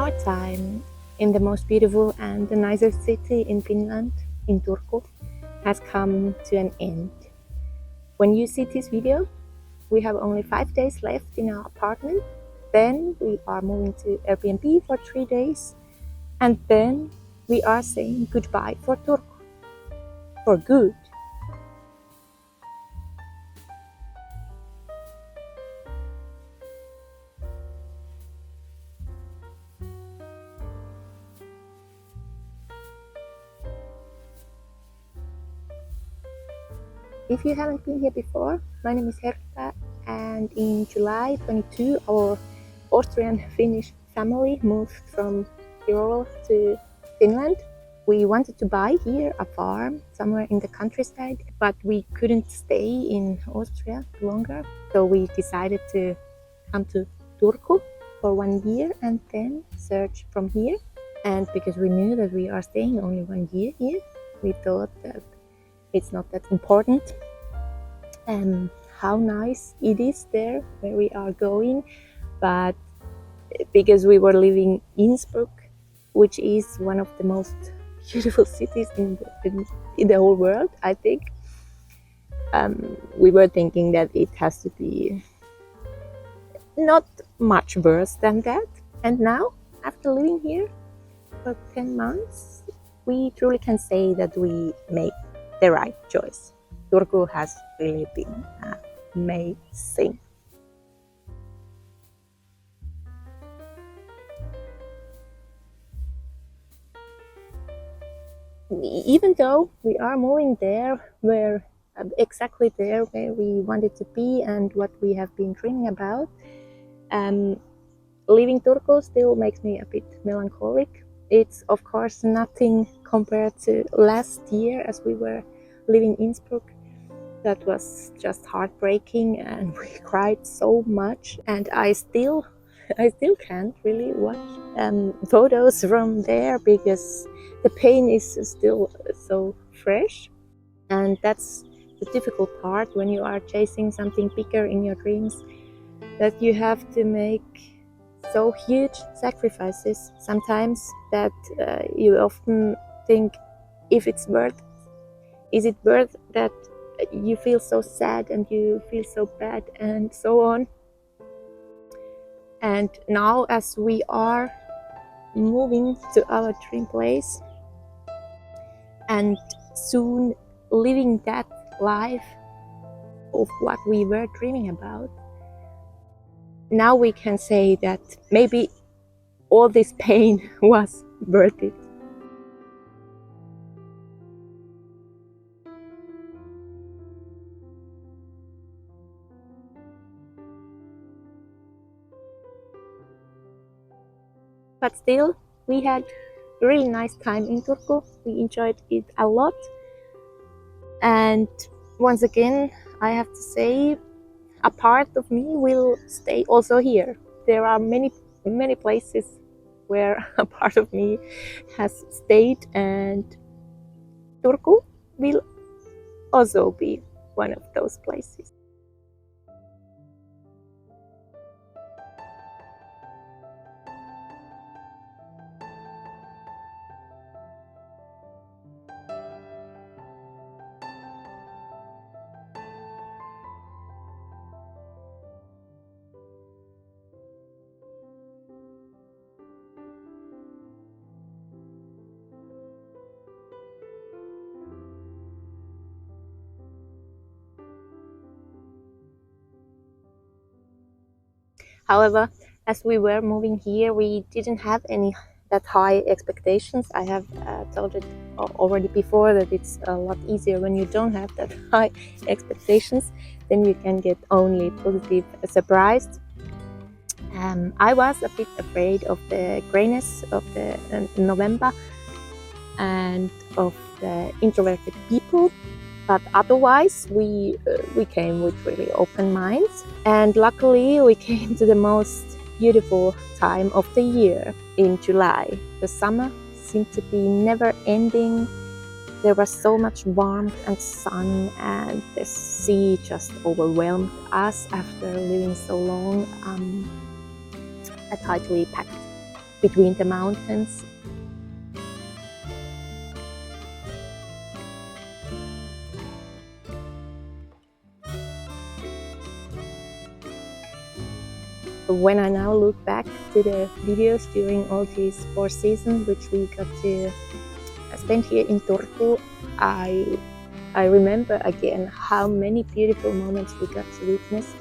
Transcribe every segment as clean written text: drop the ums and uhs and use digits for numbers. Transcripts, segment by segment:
Our time in the most beautiful and the nicest city in Finland, in Turku, has come to an end. When you see this video, we have only 5 days left in our apartment. Then we are moving to Airbnb for 3 days. And then we are saying goodbye for Turku. For good. If you haven't been here before, my name is Herta, and in July 22 our Austrian-Finnish family moved from Tyrol to Finland. We wanted to buy here a farm somewhere in the countryside, but we couldn't stay in Austria longer, so we decided to come to Turku for 1 year and then search from here. And because we knew that we are staying only 1 year here, we thought that it's not that important how nice it is there where we are going, but because we were living in Innsbruck, which is one of the most beautiful cities in the whole world, I think, we were thinking that it has to be not much worse than that. And now, after living here for 10 months, we truly can say that we made the right choice. Turku has really been amazing. Even though we are moving there, where exactly there where we wanted to be and what we have been dreaming about, leaving Turku still makes me a bit melancholic. It's of course nothing compared to last year as we were living in Innsbruck. That was just heartbreaking and we cried so much, and I still can't really watch photos from there because the pain is still so fresh. And that's the difficult part when you are chasing something bigger in your dreams, that you have to make so huge sacrifices sometimes that you often think if it's worth, is it worth that you feel so sad and you feel so bad and so on. And now as we are moving to our dream place and soon living that life of what we were dreaming about, now we can say that maybe all this pain was worth it. But still, we had a really nice time in Turku. We enjoyed it a lot. And once again, I have to say, a part of me will stay also here. There are many places where a part of me has stayed, and Turku will also be one of those places. However, as we were moving here, we didn't have any that high expectations. I have told it already before that it's a lot easier when you don't have that high expectations. Then you can get only positive surprised. I was a bit afraid of the grayness of the November and of the introverted people. But otherwise, we came with really open minds, and luckily we came to the most beautiful time of the year in July. The summer seemed to be never ending. There was so much warmth and sun, and the sea just overwhelmed us after living so long, a tightly packed between the mountains. When I now look back to the videos during all these 4 seasons which we got to spend here in Turku, I remember again how many beautiful moments we got to witness.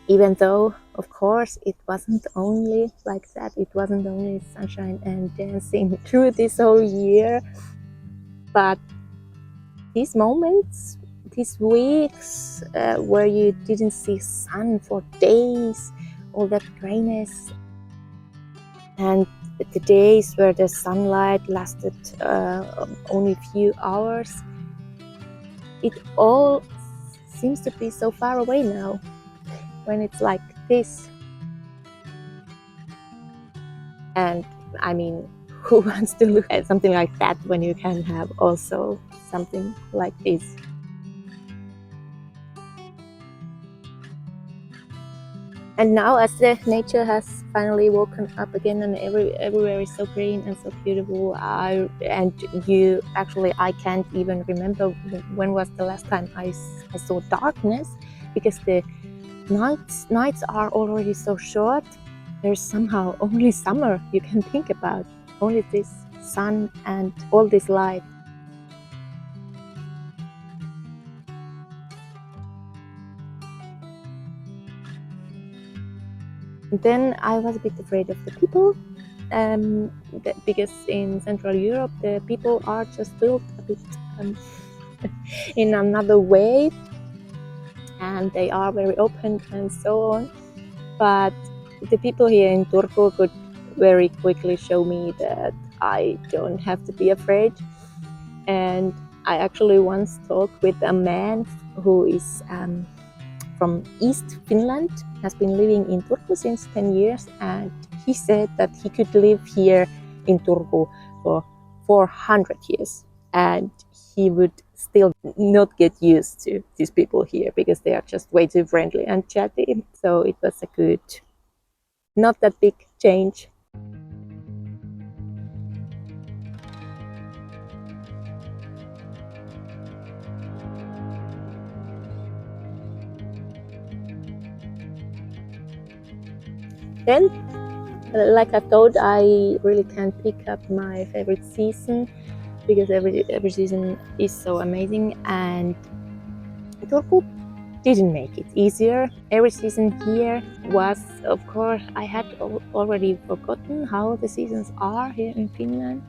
Even though, of course, it wasn't only like that, it wasn't only sunshine and dancing through this whole year, but these moments, these weeks where you didn't see sun for days, all that grayness, and the days where the sunlight lasted only a few hours, it all seems to be so far away now when it's like this. And I mean, who wants to look at something like that when you can have also something like this? And now, as the nature has finally woken up again, and everywhere is so green and so beautiful, I can't even remember when was the last time I saw darkness, because the nights are already so short. There's somehow only summer you can think about, only this sun and all this light. Then I was a bit afraid of the people, because in Central Europe the people are just built a bit in another way, and they are very open and so on. But the people here in Turku could very quickly show me that I don't have to be afraid. And I actually once talked with a man who is from East Finland, has been living in Turku since 10 years, and he said that he could live here in Turku for 400 years and he would still not get used to these people here because they are just way too friendly and chatty. So it was a good, not that big change. Then, like I thought, I really can't pick up my favorite season because every season is so amazing, and Turku didn't make it easier. Every season here was, of course, I had already forgotten how the seasons are here in Finland.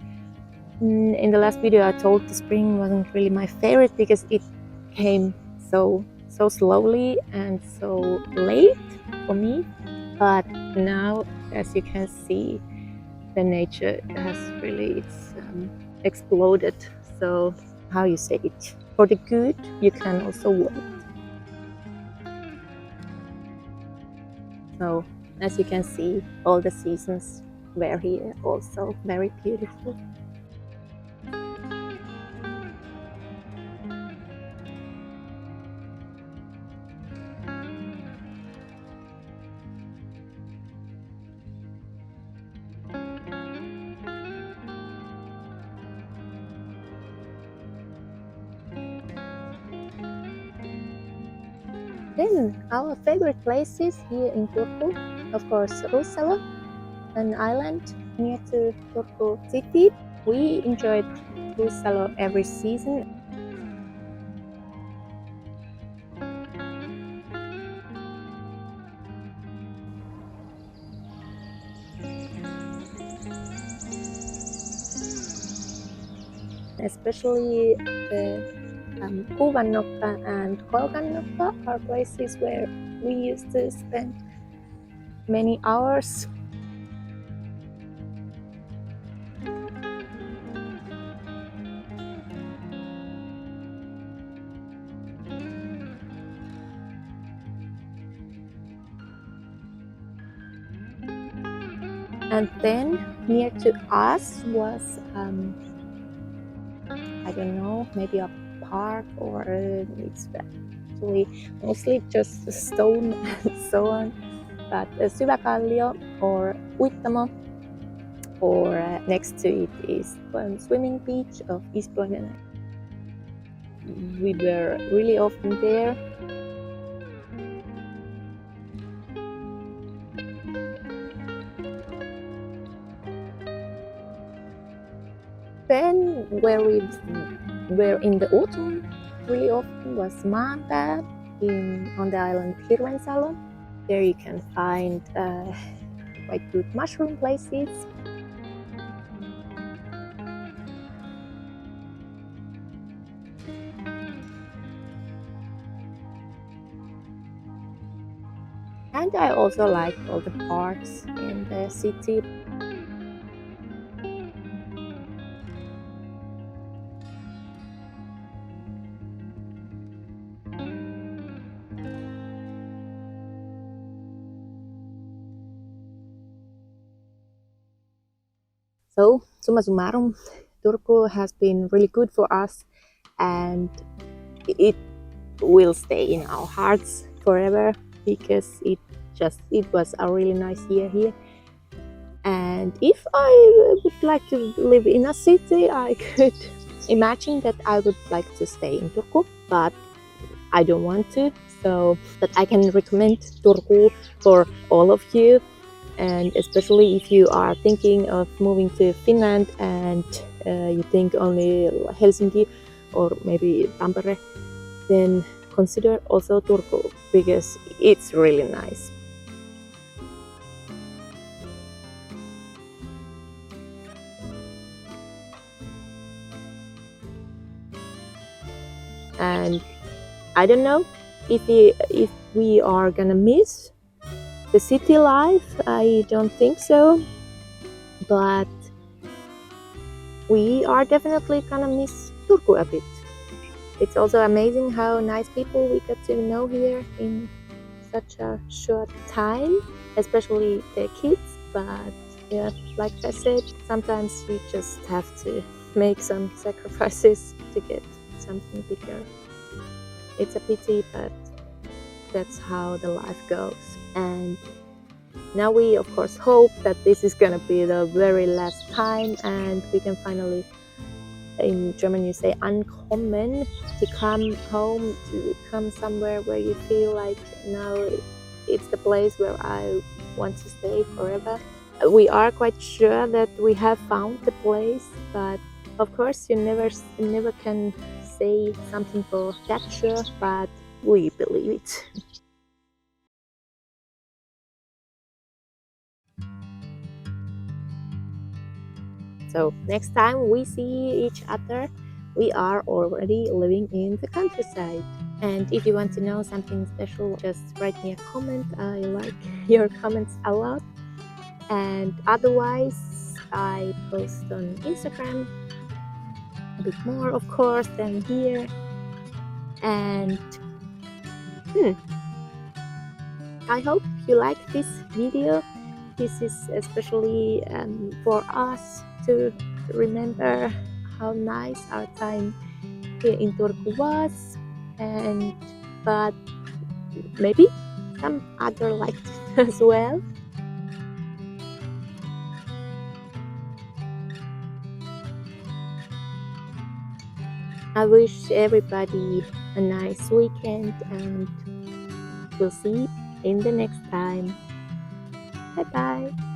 In the last video I told the spring wasn't really my favorite because it came so slowly and so late for me. But now, as you can see, the nature has really exploded. So how you say it? For the good, you can also wait. So as you can see, all the seasons were here also very beautiful. Then our favorite places here in Turku, of course, Ruissalo, an island near to Turku city. We enjoyed Ruissalo every season. especially the Kuvannokka and Kolkannokka are places where we used to spend many hours. And then near to us was I don't know, maybe a park, or it's actually mostly just stone and so on. But Syväkallio or Uittamo, or next to it is one swimming beach of Ispoinen. We were really often there. Then where we were in the autumn really often was Maanpää on the island Hirvensalo. There you can find quite good mushroom places. And I also like all the parks in the city. So, summa summarum, Turku has been really good for us, and it will stay in our hearts forever, because it was a really nice year here. And if I would like to live in a city, I could imagine that I would like to stay in Turku, but I don't want to. So, but I can recommend Turku for all of you, and especially if you are thinking of moving to Finland and you think only Helsinki or maybe Tampere, then consider also Turku, because it's really nice. And I don't know if we are gonna miss the city life. I don't think so, but we are definitely gonna miss Turku a bit. It's also amazing how nice people we get to know here in such a short time, especially the kids. But yeah, like I said, sometimes you just have to make some sacrifices to get something bigger. It's a pity, but that's how the life goes. And now we of course hope that this is gonna be the very last time, and we can finally, in German you say ankommen, to come home, to come somewhere where you feel like now it's the place where I want to stay forever. We are quite sure that we have found the place, but of course you never can say something for that sure, but we believe it. So next time we see each other, we are already living in the countryside. And if you want to know something special, just write me a comment. I like your comments a lot. And otherwise, I post on Instagram a bit more, of course, than here. And I hope you like this video. This is especially for us to remember how nice our time here in Turku was, but maybe some other liked it as well. I wish everybody a nice weekend, and we'll see in the next time. Bye bye.